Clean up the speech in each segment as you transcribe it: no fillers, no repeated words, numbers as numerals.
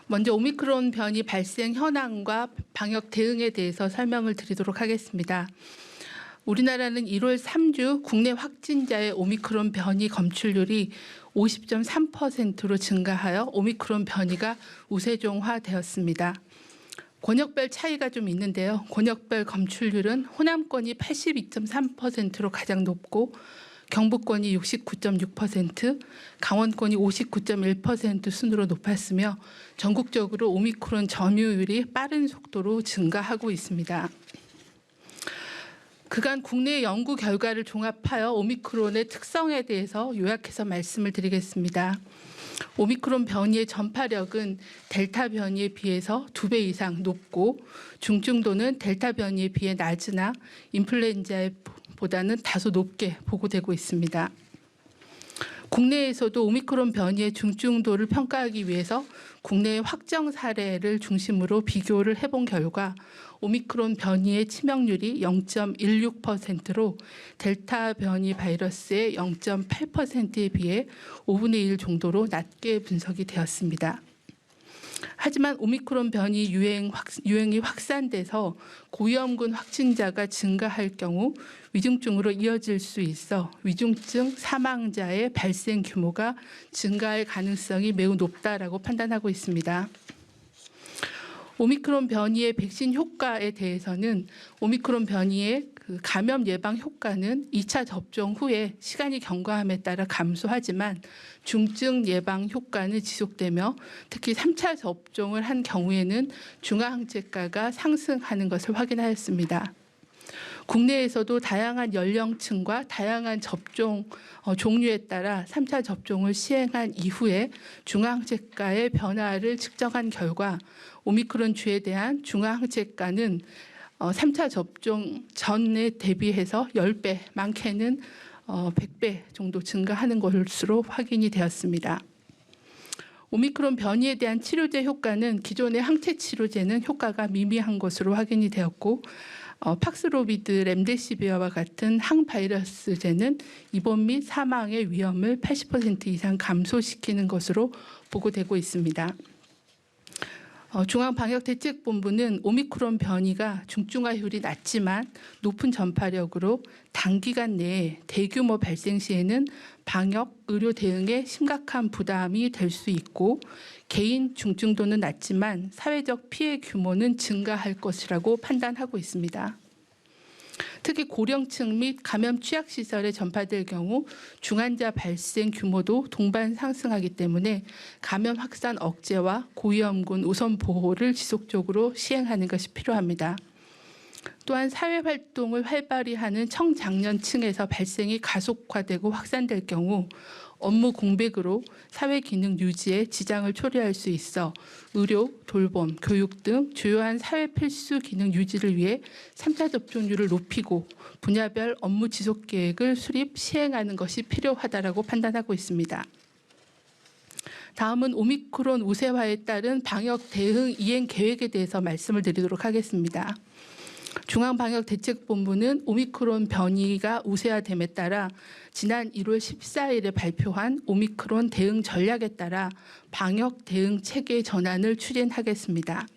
먼저 오미크론 변이 발생 현황과 방역 대응에 대해서 설명을 드리도록 하겠습니다. 우리나라는 1월 3주 국내 확진자의 오미크론 변이 검출률이 50.3%로 증가하여 오미크론 변이가 우세종화되었습니다. 권역별 차이가 좀 있는데요. 권역별 검출률은 호남권이 82.3%로 가장 높고 경북권이 69.6%, 강원권이 59.1% 순으로 높았으며 전국적으로 오미크론 점유율이 빠른 속도로 증가하고 있습니다. 그간 국내 연구 결과를 종합하여 오미크론의 특성에 대해서 요약해서 말씀을 드리겠습니다. 오미크론 변이의 전파력은 델타 변이에 비해서 2배 이상 높고 중증도는 델타 변이에 비해 낮으나 인플루엔자보다는 다소 높게 보고되고 있습니다. 국내에서도 오미크론 변이의 중증도를 평가하기 위해서 국내의 확정 사례를 중심으로 비교를 해본 결과 오미크론 변이의 치명률이 0.16%로 델타 변이 바이러스의 0.8%에 비해 5분의 1 정도로 낮게 분석이 되었습니다. 하지만 오미크론 변이 유행이 확산돼서 고위험군 확진자가 증가할 경우 위중증으로 이어질 수 있어 위중증 사망자의 발생 규모가 증가할 가능성이 매우 높다라고 판단하고 있습니다. 오미크론 변이의 백신 효과에 대해서는 오미크론 변이의 감염 예방 효과는 2차 접종 후에 시간이 경과함에 따라 감소하지만 중증 예방 효과는 지속되며 특히 3차 접종을 한 경우에는 중화항체가가 상승하는 것을 확인하였습니다. 국내에서도 다양한 연령층과 다양한 접종 종류에 따라 3차 접종을 시행한 이후에 중화항체가의 변화를 측정한 결과 오미크론 주에 대한 중화항체가는 3차 접종 전에 대비해서 10배, 많게는 100배 정도 증가하는 것으로 확인이 되었습니다. 오미크론 변이에 대한 치료제 효과는 기존의 항체 치료제는 효과가 미미한 것으로 확인이 되었고 팍스로비드, 렘데시비어와 같은 항바이러스제는 입원 및 사망의 위험을 80% 이상 감소시키는 것으로 보고되고 있습니다. 중앙방역대책본부는 오미크론 변이가 중증화율이 낮지만 높은 전파력으로 단기간 내에 대규모 발생 시에는 방역, 의료 대응에 심각한 부담이 될 수 있고 개인 중증도는 낮지만 사회적 피해 규모는 증가할 것이라고 판단하고 있습니다. 특히 고령층 및 감염 취약시설에 전파될 경우 중환자 발생 규모도 동반 상승하기 때문에 감염 확산 억제와 고위험군 우선 보호를 지속적으로 시행하는 것이 필요합니다. 또한 사회활동을 활발히 하는 청장년층에서 발생이 가속화되고 확산될 경우 업무 공백으로 사회기능 유지에 지장을 초래할 수 있어 의료, 돌봄, 교육 등 주요한 사회 필수 기능 유지를 위해 3차 접종률을 높이고 분야별 업무 지속 계획을 수립, 시행하는 것이 필요하다고 판단하고 있습니다. 다음은 오미크론 우세화에 따른 방역 대응 이행 계획에 대해서 말씀을 드리도록 하겠습니다. 중앙방역대책본부는 오미크론 변이가 우세화됨에 따라 지난 1월 14일에 발표한 오미크론 대응 전략에 따라 방역 대응 체계 전환을 추진하겠습니다.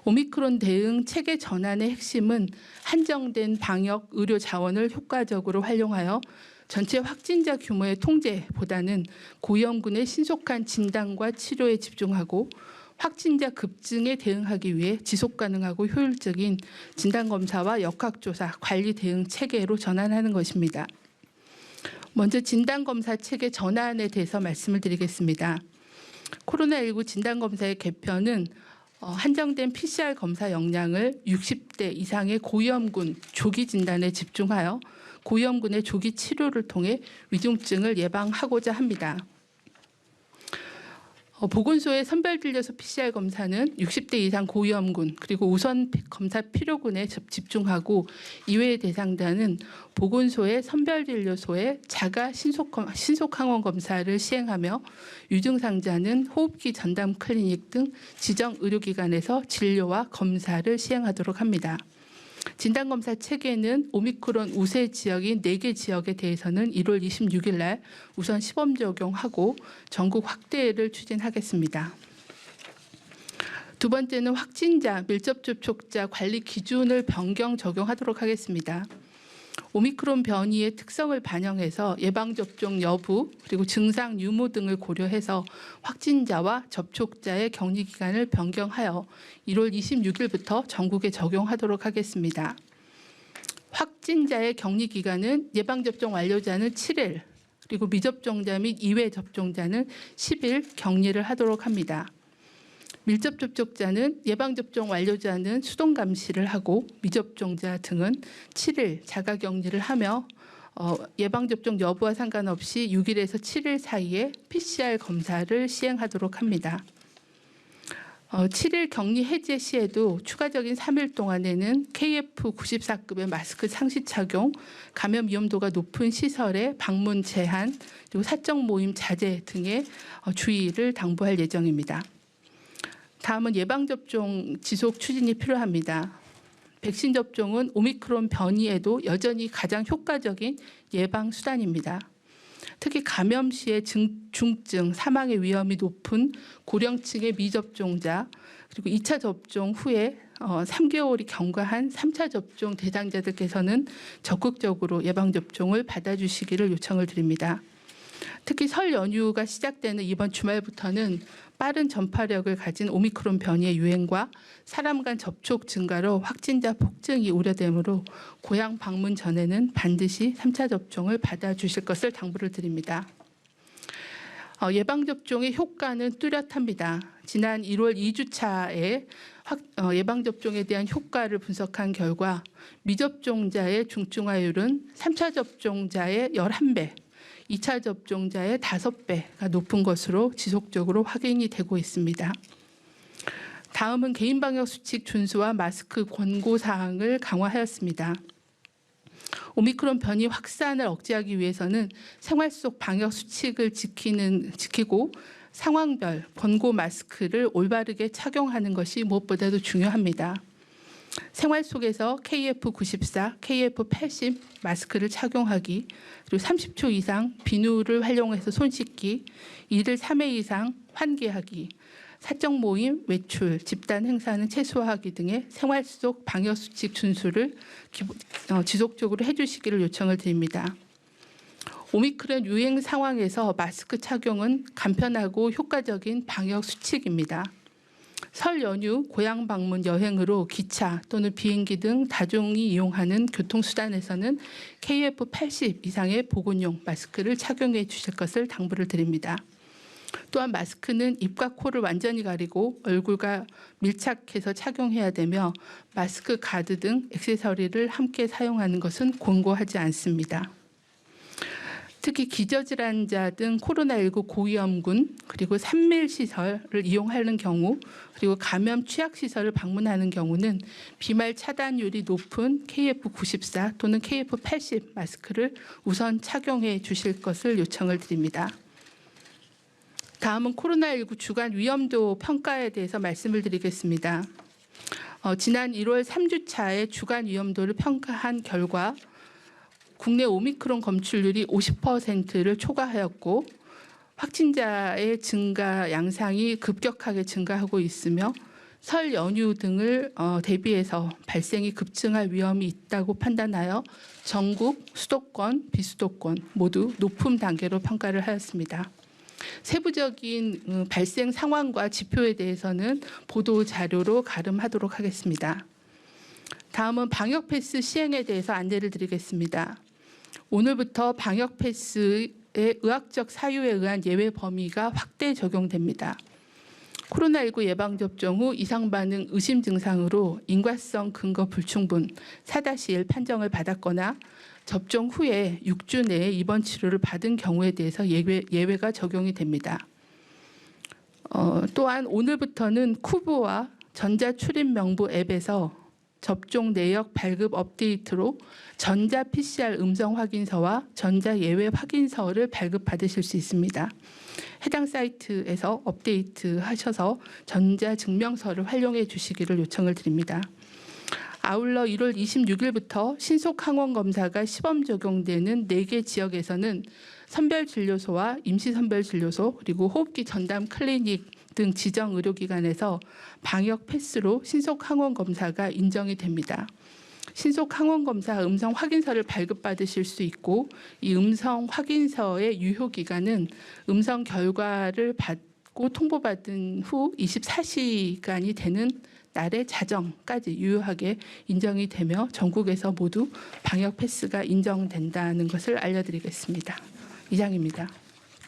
오미크론 대응 체계 전환의 핵심은 한정된 방역 의료 자원을 효과적으로 활용하여 전체 확진자 규모의 통제보다는 고위험군의 신속한 진단과 치료에 집중하고 확진자 급증에 대응하기 위해 지속가능하고 효율적인 진단검사와 역학조사, 관리 대응 체계로 전환하는 것입니다. 먼저 진단검사 체계 전환에 대해서 말씀을 드리겠습니다. 코로나19 진단검사의 개편은 한정된 PCR 검사 역량을 60대 이상의 고위험군 조기 진단에 집중하여 고위험군의 조기 치료를 통해 위중증을 예방하고자 합니다. 보건소의 선별진료소 PCR 검사는 60대 이상 고위험군 그리고 우선 검사 필요군에 집중하고 이외의 대상자는 보건소의 선별진료소의 자가 신속항원 검사를 시행하며 유증상자는 호흡기 전담 클리닉 등 지정 의료기관에서 진료와 검사를 시행하도록 합니다. 진단검사 체계는 오미크론 우세 지역인 4개 지역에 대해서는 1월 26일 날 우선 시범 적용하고 전국 확대를 추진하겠습니다. 두 번째는 확진자, 밀접 접촉자 관리 기준을 변경 적용하도록 하겠습니다. 오미크론 변이의 특성을 반영해서 예방접종 여부 그리고 증상 유무 등을 고려해서 확진자와 접촉자의 격리 기간을 변경하여 1월 26일부터 전국에 적용하도록 하겠습니다. 확진자의 격리 기간은 예방접종 완료자는 7일 그리고 미접종자 및 이외 접종자는 10일 격리를 하도록 합니다. 밀접 접촉자는 예방접종 완료자는 수동 감시를 하고 미접종자 등은 7일 자가격리를 하며 예방접종 여부와 상관없이 6일에서 7일 사이에 PCR 검사를 시행하도록 합니다. 7일 격리 해제 시에도 추가적인 3일 동안에는 KF94급의 마스크 상시 착용, 감염 위험도가 높은 시설의 방문 제한, 그리고 사적 모임 자제 등의 주의를 당부할 예정입니다. 다음은 예방접종 지속 추진이 필요합니다. 백신 접종은 오미크론 변이에도 여전히 가장 효과적인 예방수단입니다. 특히 감염 시에 중증, 사망의 위험이 높은 고령층의 미접종자 그리고 2차 접종 후에 3개월이 경과한 3차 접종 대상자들께서는 적극적으로 예방접종을 받아주시기를 요청을 드립니다. 특히 설 연휴가 시작되는 이번 주말부터는 빠른 전파력을 가진 오미크론 변이의 유행과 사람 간 접촉 증가로 확진자 폭증이 우려되므로 고향 방문 전에는 반드시 3차 접종을 받아주실 것을 당부를 드립니다. 예방접종의 효과는 뚜렷합니다. 지난 1월 2주차에 예방접종에 대한 효과를 분석한 결과 미접종자의 중증화율은 3차 접종자의 11배, 2차 접종자의 5배가 높은 것으로 지속적으로 확인이 되고 있습니다. 다음은 개인방역수칙 준수와 마스크 권고사항을 강화하였습니다. 오미크론 변이 확산을 억제하기 위해서는 생활 속 방역수칙을 지키고 상황별 권고 마스크를 올바르게 착용하는 것이 무엇보다도 중요합니다. 생활 속에서 KF94, KF80 마스크를 착용하기, 그리고 30초 이상 비누를 활용해서 손 씻기, 1일 3회 이상 환기하기, 사적 모임, 외출, 집단 행사는 최소화하기 등의 생활 속 방역수칙 준수를 지속적으로 해주시기를 요청을 드립니다. 오미크론 유행 상황에서 마스크 착용은 간편하고 효과적인 방역수칙입니다. 설 연휴 고향 방문 여행으로 기차 또는 비행기 등 다중이 이용하는 교통수단에서는 KF80 이상의 보건용 마스크를 착용해 주실 것을 당부를 드립니다. 또한 마스크는 입과 코를 완전히 가리고 얼굴과 밀착해서 착용해야 되며 마스크 가드 등 액세서리를 함께 사용하는 것은 권고하지 않습니다. 특히 기저질환자 등 코로나19 고위험군 그리고 산밀시설을 이용하는 경우 그리고 감염 취약시설을 방문하는 경우는 비말 차단율이 높은 KF94 또는 KF80 마스크를 우선 착용해 주실 것을 요청을 드립니다. 다음은 코로나19 주간 위험도 평가에 대해서 말씀을 드리겠습니다. 지난 1월 3주차에 주간 위험도를 평가한 결과 국내 오미크론 검출률이 50%를 초과하였고 확진자의 증가 양상이 급격하게 증가하고 있으며 설 연휴 등을 대비해서 발생이 급증할 위험이 있다고 판단하여 전국, 수도권, 비수도권 모두 높음 단계로 평가를 하였습니다. 세부적인 발생 상황과 지표에 대해서는 보도 자료로 가름하도록 하겠습니다. 다음은 방역 패스 시행에 대해서 안내를 드리겠습니다. 오늘부터 방역 패스의 의학적 사유에 의한 예외 범위가 확대 적용됩니다. 코로나19 예방접종 후 이상 반응 의심 증상으로 인과성 근거 불충분 4-1 판정을 받았거나 접종 후에 6주 내에 입원 치료를 받은 경우에 대해서 예외가 적용이 됩니다. 또한 오늘부터는 쿠브와 전자출입명부 앱에서 접종 내역 발급 업데이트로 전자 PCR 음성 확인서와 전자 예외 확인서를 발급받으실 수 있습니다. 해당 사이트에서 업데이트 하셔서 전자 증명서를 활용해 주시기를 요청을 드립니다. 아울러 1월 26일부터 신속 항원 검사가 시범 적용되는 4개 지역에서는 선별진료소와 임시선별진료소 그리고 호흡기 전담 클리닉 등 지정 의료기관에서 방역 패스로 신속 항원 검사가 인정이 됩니다. 신속 항원 검사 음성 확인서를 발급받으실 수 있고 이 음성 확인서의 유효 기간은 음성 결과를 받고 통보받은 후 24시간이 되는 날의 자정까지 유효하게 인정이 되며 전국에서 모두 방역 패스가 인정된다는 것을 알려드리겠습니다. 이상입니다.